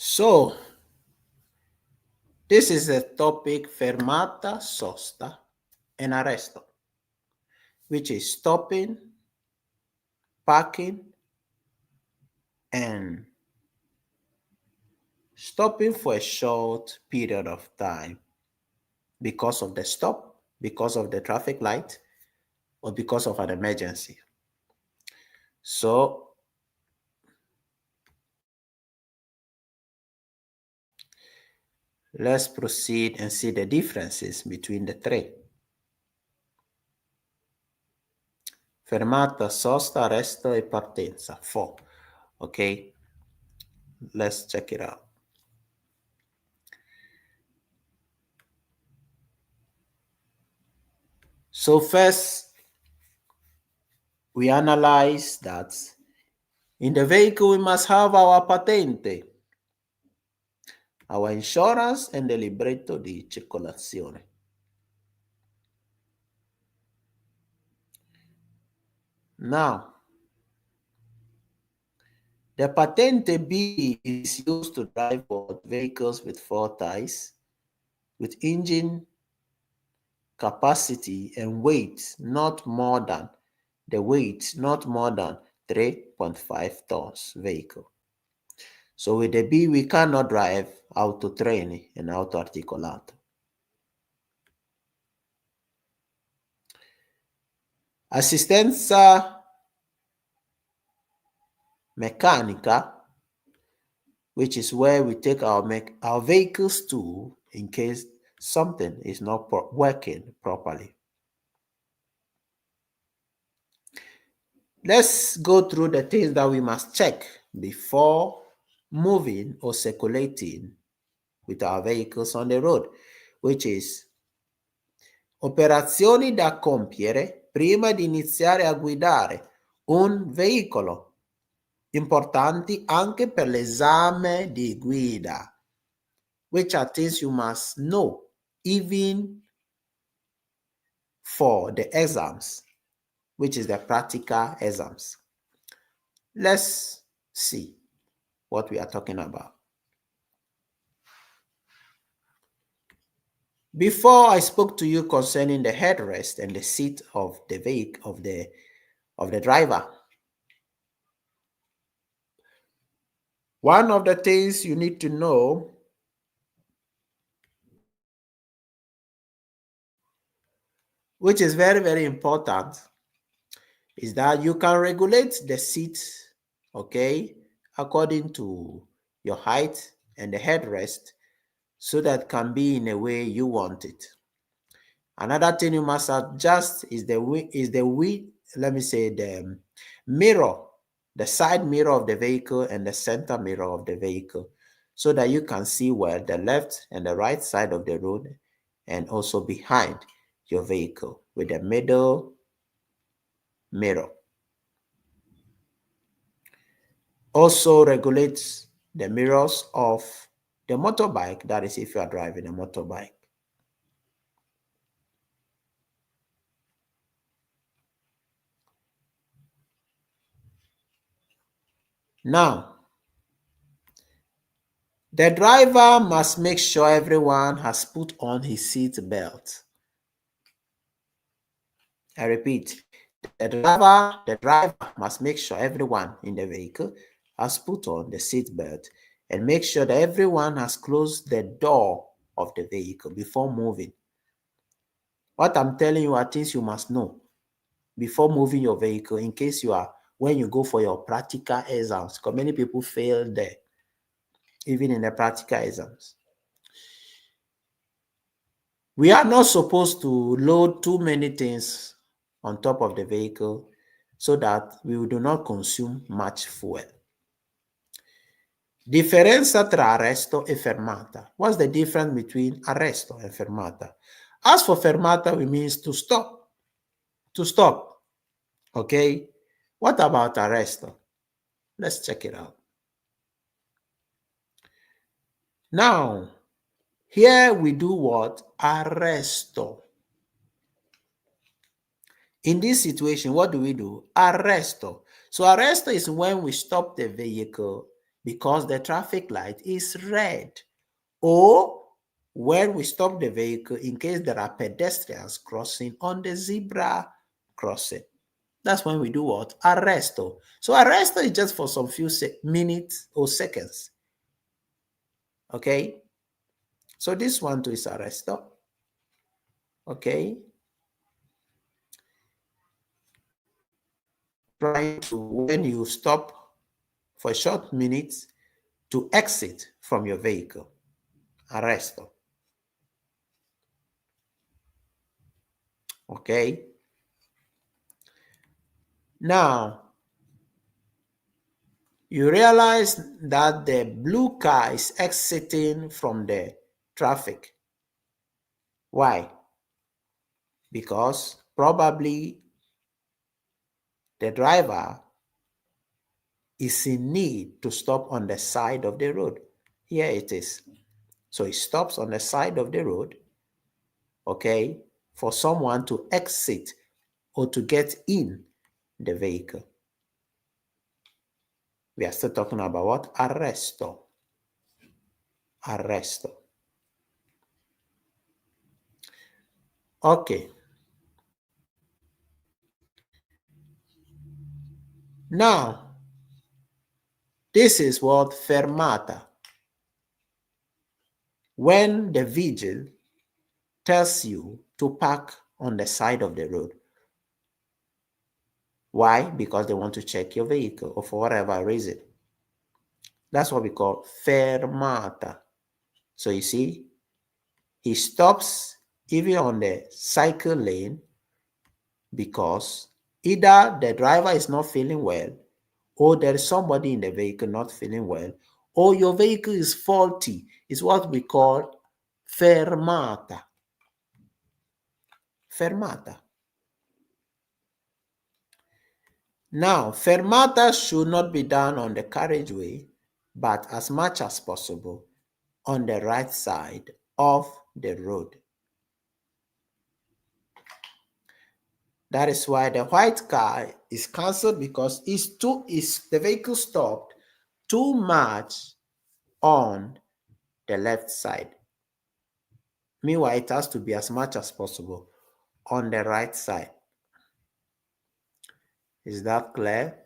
So, this is the topic Fermata, Sosta, and Arresto, which is stopping, parking, and stopping for a short period of time because of the stop, because of the traffic light, or because of an emergency. So, let's proceed and see the differences between the three. Fermata, sosta, arresto, e partenza. 4. Okay, let's check it out. So first, we analyze that in the vehicle we must have our patente, our insurance, and the libretto di circolazione. Now, the Patente B is used to drive vehicles with 4 tires, with engine capacity and weight not more than 3.5 tons vehicle. So with the B, we cannot drive autotreni and autoarticolato. Assistenza meccanica, which is where we take our vehicles to in case something is not working properly. Let's go through the things that we must check before moving or circulating with our vehicles on the road, which is operazioni da compiere prima di iniziare a guidare un veicolo, importanti anche per l'esame di guida, which are things you must know even for the exams, which is the practical exams. Let's see what we are talking about. Before I spoke to you concerning the headrest and the seat of the vehicle of the driver. One of the things you need to know which is very, very important, is that you can regulate the seat, okay, according to your height and the headrest, so that can be in a way you want it. Another thing you must adjust is the mirror, the side mirror of the vehicle and the center mirror of the vehicle, so that you can see where the left and the right side of the road and also behind your vehicle with the middle mirror. Also regulates the mirrors of the motorbike, that is if you are driving a motorbike. Now, the driver must make sure everyone has put on his seat belt. I repeat, the driver must make sure everyone in the vehicle has put on the seat belt and make sure that everyone has closed the door of the vehicle before moving. What I'm telling you are things you must know before moving your vehicle in case when you go for your practical exams, because many people fail there, even in the practical exams. We are not supposed to load too many things on top of the vehicle so that we do not consume much fuel. Differenza tra arresto e fermata. What's the difference between arresto and fermata? As for fermata, it means to stop. To stop. Okay? What about arresto? Let's check it out. Now, here we do what? Arresto. In this situation, what do we do? Arresto. So arresto is when we stop the vehicle because the traffic light is red, or when we stop the vehicle in case there are pedestrians crossing on the zebra crossing. That's when we do what? Arresto. So arresto is just for some few minutes or seconds. Okay? So this one too is arresto. Okay? Trying to, when you stop for a short minutes to exit from your vehicle. Arresto. Okay? Now, you realize that the blue car is exiting from the traffic. Why? Because probably the driver is in need to stop on the side of the road. Here it is. So he stops on the side of the road, okay, for someone to exit or to get in the vehicle. We are still talking about what? Arresto. Arresto. Okay. Now, this is what fermata. When the vigil tells you to park on the side of the road. Why? Because they want to check your vehicle or for whatever reason. That's what we call fermata. So you see, he stops even on the cycle lane because either the driver is not feeling well, or there is somebody in the vehicle not feeling well, or your vehicle is faulty. It's what we call fermata. Fermata. Now, fermata should not be done on the carriageway, but as much as possible on the right side of the road. That is why the white car is cancelled, because the vehicle stopped too much on the left side. Meanwhile, it has to be as much as possible on the right side. Is that clear?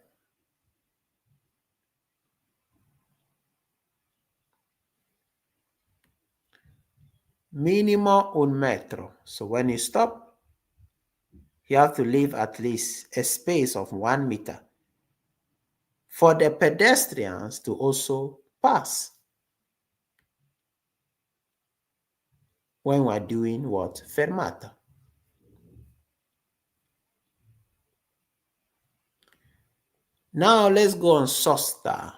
Minimo un metro. So when you stop, you have to leave at least a space of 1 meter for the pedestrians to also pass. When we're doing what? Fermata. Now let's go on sosta.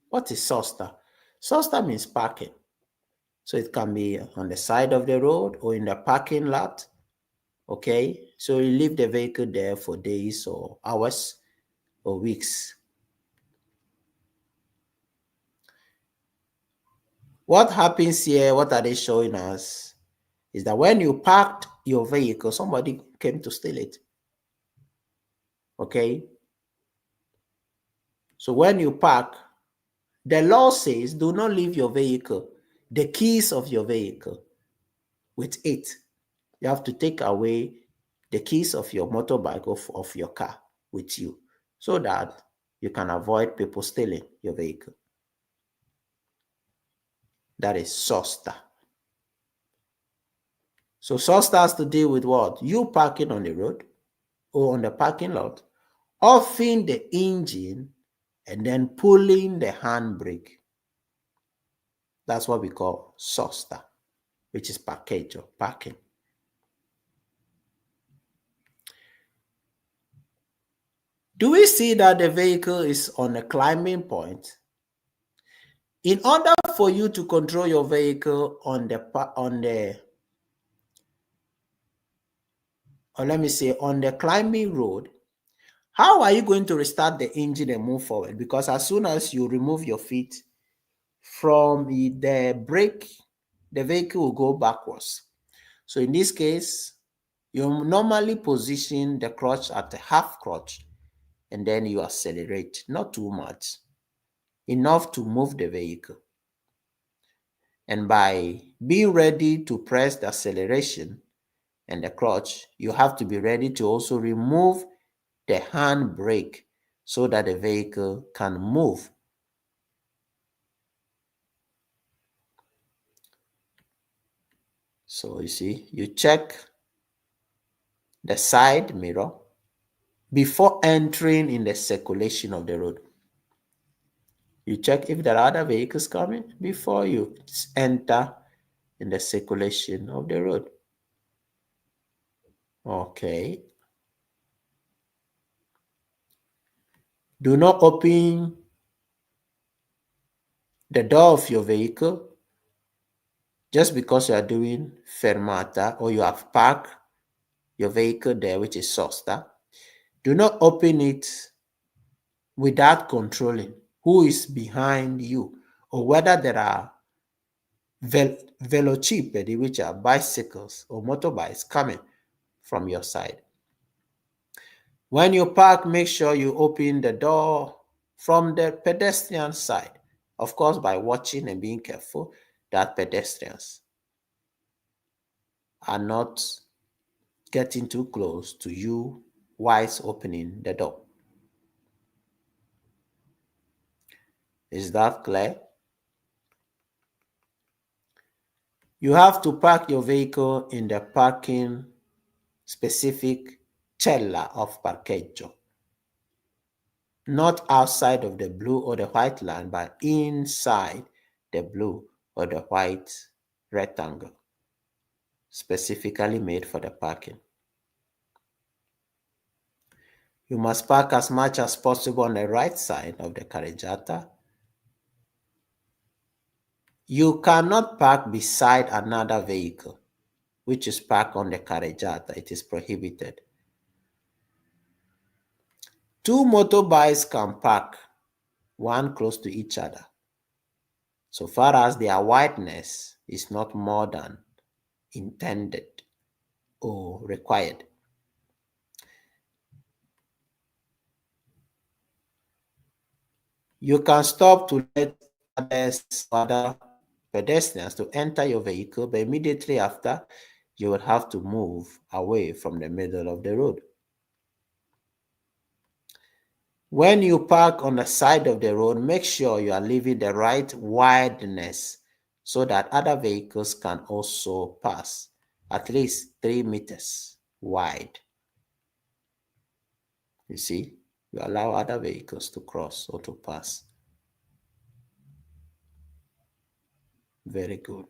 What is sosta? Sosta means parking. So it can be on the side of the road or in the parking lot. Okay, so you leave the vehicle there for days or hours or weeks. What happens here, what are they showing us, is that when you parked your vehicle, somebody came to steal it. Okay, so when you park, the law says do not leave your vehicle, the keys of your vehicle, with it. You have to take away the keys of your motorbike or of your car with you, so that you can avoid people stealing your vehicle. That is sosta. So sosta has to deal with what? You parking on the road or on the parking lot, offing the engine and then pulling the handbrake. That's what we call sosta, which is parqueggio, parking. Do we see that the vehicle is on a climbing point? In order for you to control your vehicle on the climbing road, how are you going to restart the engine and move forward? Because as soon as you remove your feet from the brake, the vehicle will go backwards. So in this case, you normally position the clutch at a half clutch and then you accelerate, not too much. enough to move the vehicle. And by being ready to press the acceleration and the clutch, you have to be ready to also remove the handbrake so that the vehicle can move. So you see, you check the side mirror before entering in the circulation of the road. You check if there are other vehicles coming before you enter in the circulation of the road. Okay. Do not open the door of your vehicle just because you are doing fermata or you have parked your vehicle there, which is Sosta. Do not open it without controlling who is behind you or whether there are velocipedi, which are bicycles or motorbikes coming from your side. When you park, make sure you open the door from the pedestrian side, of course, by watching and being careful that pedestrians are not getting too close to you whilst opening the door. Is that clear? You have to park your vehicle in the parking specific cella of parcheggio, not outside of the blue or the white line, but inside the blue or the white rectangle, specifically made for the parking. You must park as much as possible on the right side of the carreggiata. You cannot park beside another vehicle, which is parked on the carreggiata. It is prohibited. Two motorbikes can park, one close to each other, so far as their wideness is not more than intended or required. You can stop to let other pedestrians to enter your vehicle, but immediately after, you will have to move away from the middle of the road. When you park on the side of the road, make sure you are leaving the right wideness so that other vehicles can also pass, at least 3 meters wide. You see, you allow other vehicles to cross or to pass. Very good.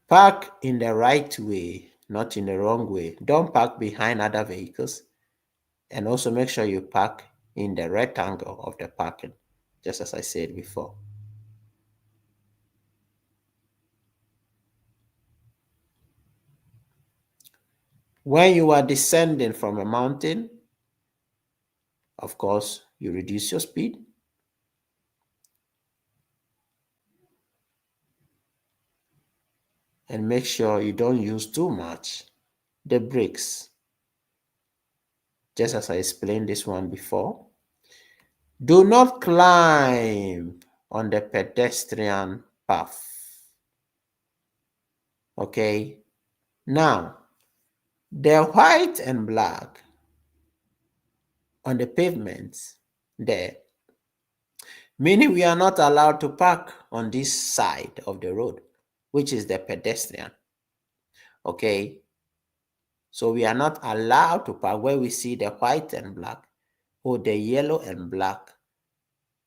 Park in the right way, not in the wrong way. Don't park behind other vehicles. And also make sure you park in the rectangle of the parking, just as I said before. When you are descending from a mountain, of course, you reduce your speed. And make sure you don't use too much the brakes, just as I explained this one before. Do not climb on the pedestrian path. Okay? Now, the white and black on the pavements there, meaning we are not allowed to park on this side of the road, which is the pedestrian. Okay? So we are not allowed to park where we see the white and black or the yellow and black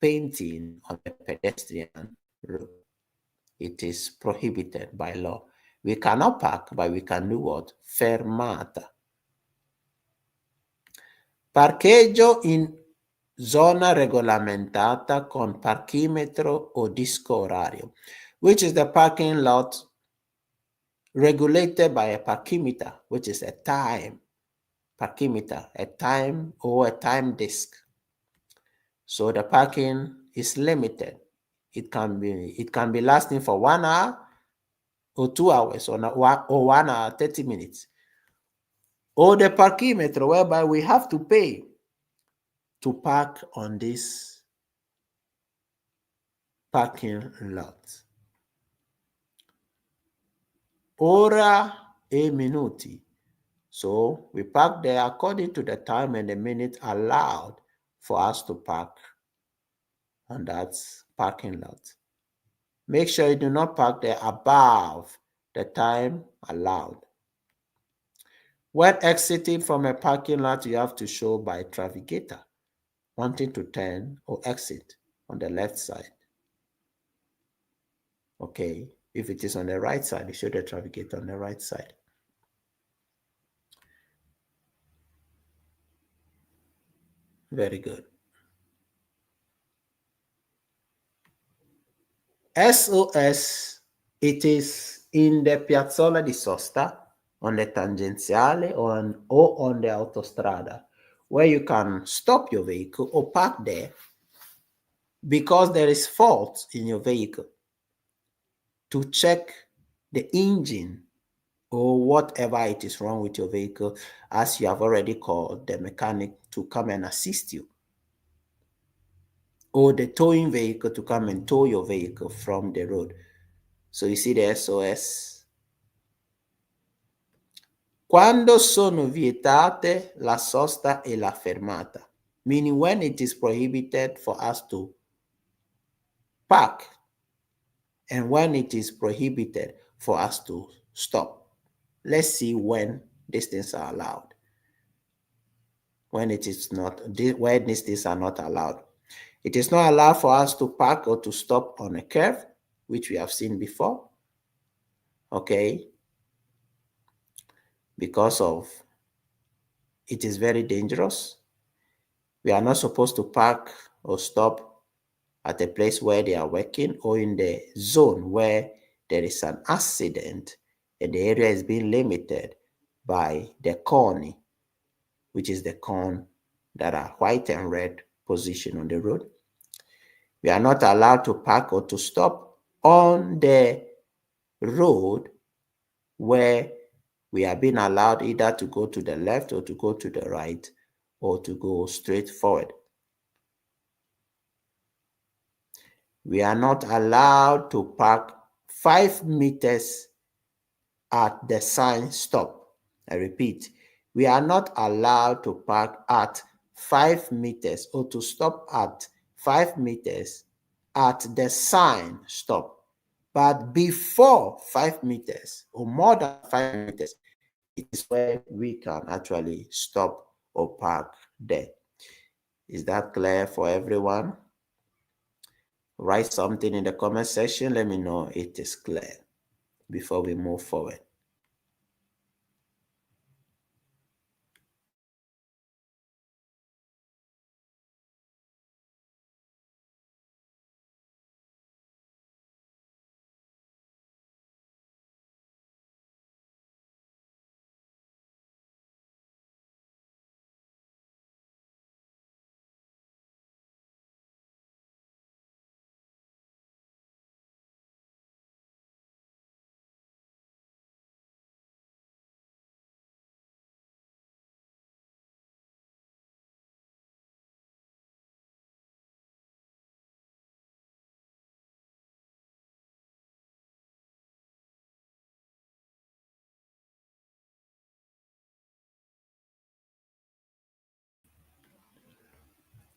painting on the pedestrian road. It is prohibited by law. We cannot park, but we can do what? Fermata. Parcheggio in zona regolamentata con parchimetro o disco orario, which is the parking lot regulated by a parchimeter, which is a time parchimeter, a time or a time disc. So the parking is limited. It can be lasting for 1 hour or 2 hours or 1 hour 30 minutes. Or the parchimetro, whereby we have to pay to park on this parking lot. Ora e minuti. So we park there according to the time and the minute allowed for us to park on that parking lot. Make sure you do not park there above the time allowed. When exiting from a parking lot, you have to show by navigator wanting to turn or exit on the left side. Okay, if it is on the right side, you show the navigator on the right side. Very good. SOS, it is in the Piazzola di Sosta, on the tangenziale or on the autostrada, where you can stop your vehicle or park there because there is fault in your vehicle, to check the engine or whatever it is wrong with your vehicle, as you have already called the mechanic to come and assist you, or the towing vehicle to come and tow your vehicle from the road. So you see the SOS. Quando sono vietate la sosta e la fermata, meaning when it is prohibited for us to park and when it is prohibited for us to stop. Let's see when these things are allowed. When it is not, when these things are not allowed. It is not allowed for us to park or to stop on a curve, which we have seen before. Okay. Because of it is very dangerous. We are not supposed to park or stop at a place where they are working or in the zone where there is an accident and the area is being limited by the cone, which is the cone that are white and red position on the road. We are not allowed to park or to stop on the road where we are being allowed either to go to the left or to go to the right or to go straight forward. We are not allowed to park 5 meters at the sign stop. I repeat, we are not allowed to park at 5 meters or to stop at 5 meters at the sign stop. But before 5 meters or more than 5 meters, it is where we can actually stop or park there. Is that clear for everyone? Write something in the comment section. Let me know it is clear before we move forward.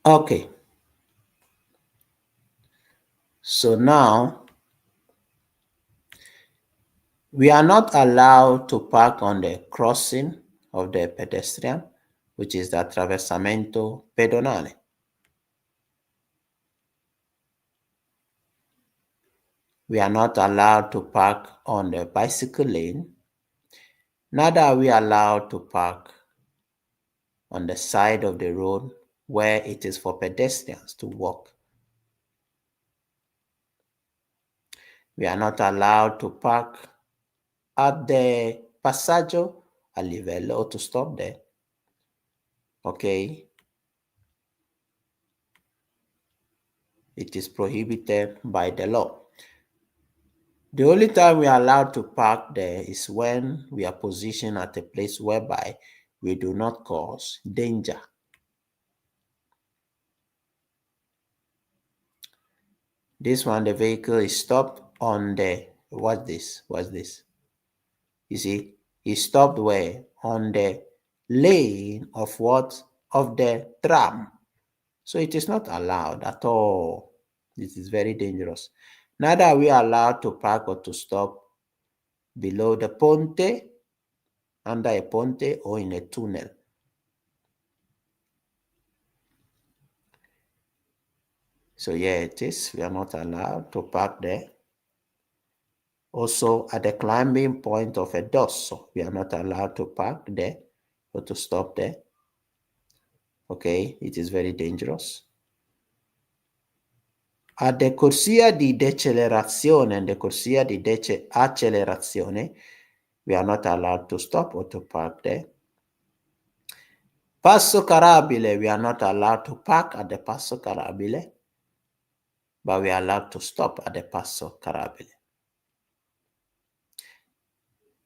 Okay. So now we are not allowed to park on the crossing of the pedestrian, which is the attraversamento pedonale. We are not allowed to park on the bicycle lane. Neither are we allowed to park on the side of the road where it is for pedestrians to walk. We are not allowed to park at the passaggio a livello or to stop there. Okay. It is prohibited by the law. The only time we are allowed to park there is when we are positioned at a place whereby we do not cause danger. This one, the vehicle is stopped on the, what's this? What's this? You see, he stopped where? On the lane of what? Of the tram. So it is not allowed at all. This is very dangerous. Neither are we allowed to park or to stop below the ponte, under a ponte, or in a tunnel. So here it is. We are not allowed to park there. Also, at the climbing point of a dosso, we are not allowed to park there or to stop there. Okay, it is very dangerous. A the corsia di decelerazione and the corsia di accelerazione, we are not allowed to stop or to park there. Passo carabile, we are not allowed to park at the passo carabile, but we are allowed to stop at the passo carabile.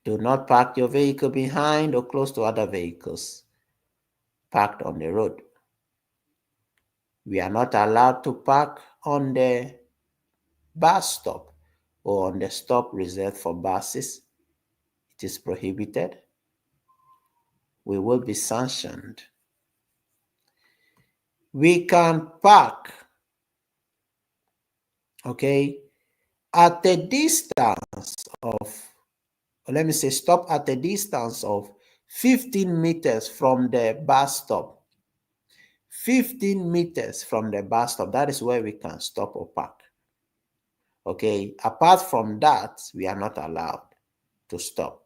Do not park your vehicle behind or close to other vehicles parked on the road. We are not allowed to park on the bus stop or on the stop reserved for buses. It is prohibited. We will be sanctioned. We can park, okay, at a distance of, let me say, stop at a distance of 15 meters from the bus stop. 15 meters from the bus stop, that is where we can stop or park. Okay, apart from that, we are not allowed to stop.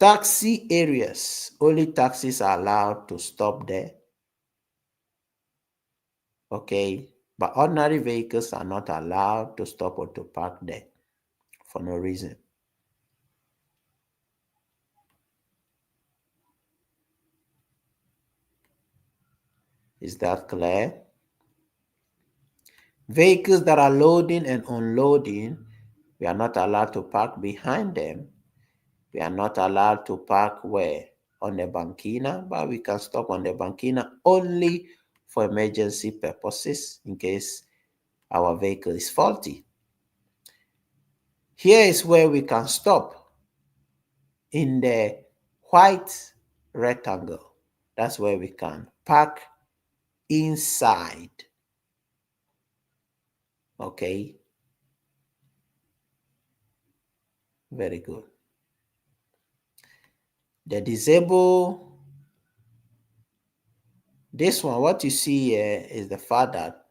Taxi areas, only taxis are allowed to stop there. Okay, but ordinary vehicles are not allowed to stop or to park there for no reason. Is that clear? Vehicles that are loading and unloading, we are not allowed to park behind them. We are not allowed to park where? On the banchina, but we can stop on the banchina only for emergency purposes in case our vehicle is faulty. Here is where we can stop in the white rectangle. That's where we can park inside. Okay. Very good. The disabled, this one, what you see here is the fact that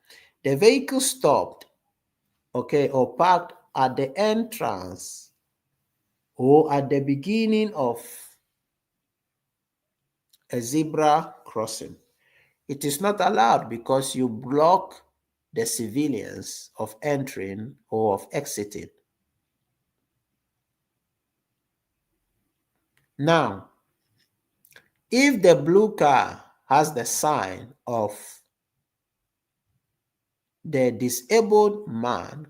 the vehicle stopped, okay, or parked at the entrance or at the beginning of a zebra crossing. It is not allowed because you block the civilians of entering or of exiting. Now, if the blue car has the sign of the disabled man,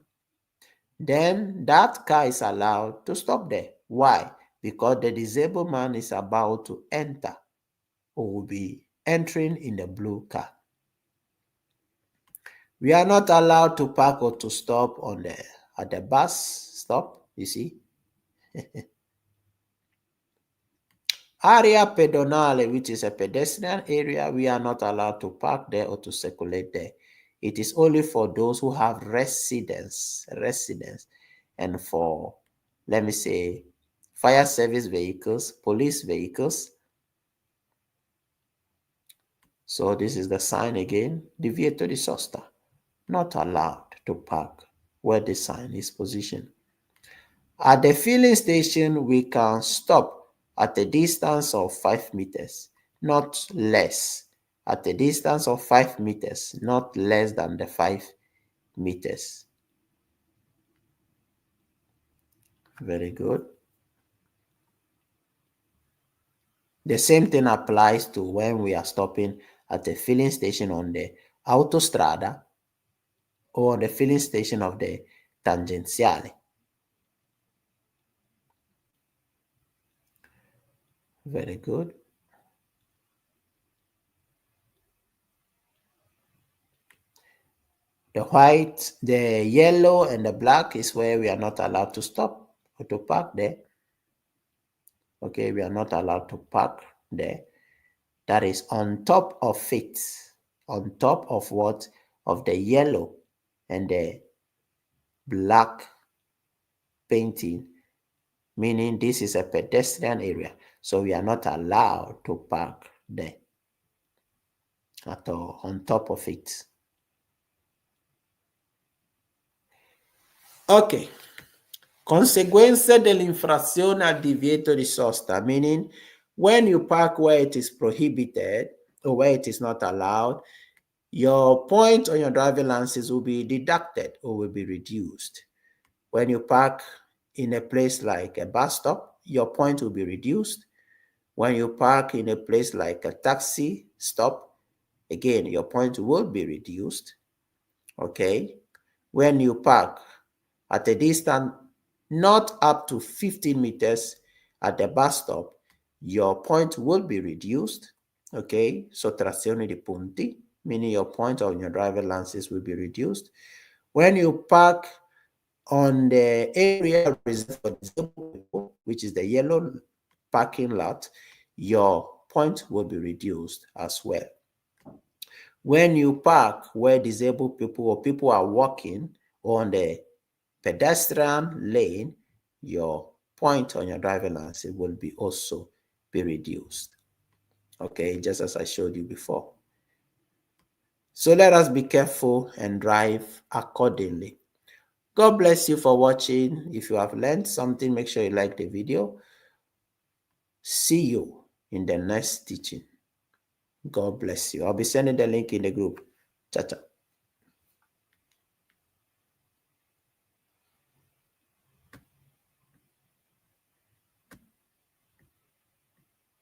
then that car is allowed to stop there. Why? Because the disabled man is about to enter or will be entering in the blue car. We are not allowed to park or to stop at the bus stop, you see. Area pedonale, which is a pedestrian area, we are not allowed to park there or to circulate there. It is only for those who have residence, and for, let me say, fire service vehicles, police vehicles. So this is the sign again, Divieto di Sosta, not allowed to park where the sign is positioned. At the filling station, we can stop at a distance of 5 meters, not less. At a distance of 5 meters, not less than the 5 meters. Very good. The same thing applies to when we are stopping at a filling station on the autostrada or the filling station of the tangenziale. Very good. The yellow and the black is where we are not allowed to stop or to park there. Okay, we are not allowed to park there. That is on top of it. On top of what? Of the yellow and the black painting, meaning this is a pedestrian area. So we are not allowed to park there at all, on top of it. Ok. Conseguenze dell'infrazione al divieto di sosta, meaning when you park where it is prohibited or where it is not allowed, your point on your driving license will be deducted or will be reduced. When you park in a place like a bus stop, your point will be reduced. When you park in a place like a taxi stop, again, your point will be reduced. Okay? When you park at a distance not up to 15 meters at the bus stop, your point will be reduced. Okay? Sottrazione di punti, meaning your point on your driver license will be reduced. When you park on the area reserved for disabled people, which is the yellow parking lot, your point will be reduced as well. When you park where disabled people or people are walking on the pedestrian lane, your point on your driving license will be also be reduced. Okay, just as I showed you before. So let us be careful and drive accordingly. God bless you for watching. If you have learned something, make sure you like the video. See you in the next teaching. God bless you. I'll be sending the link in the group. Ciao, ciao.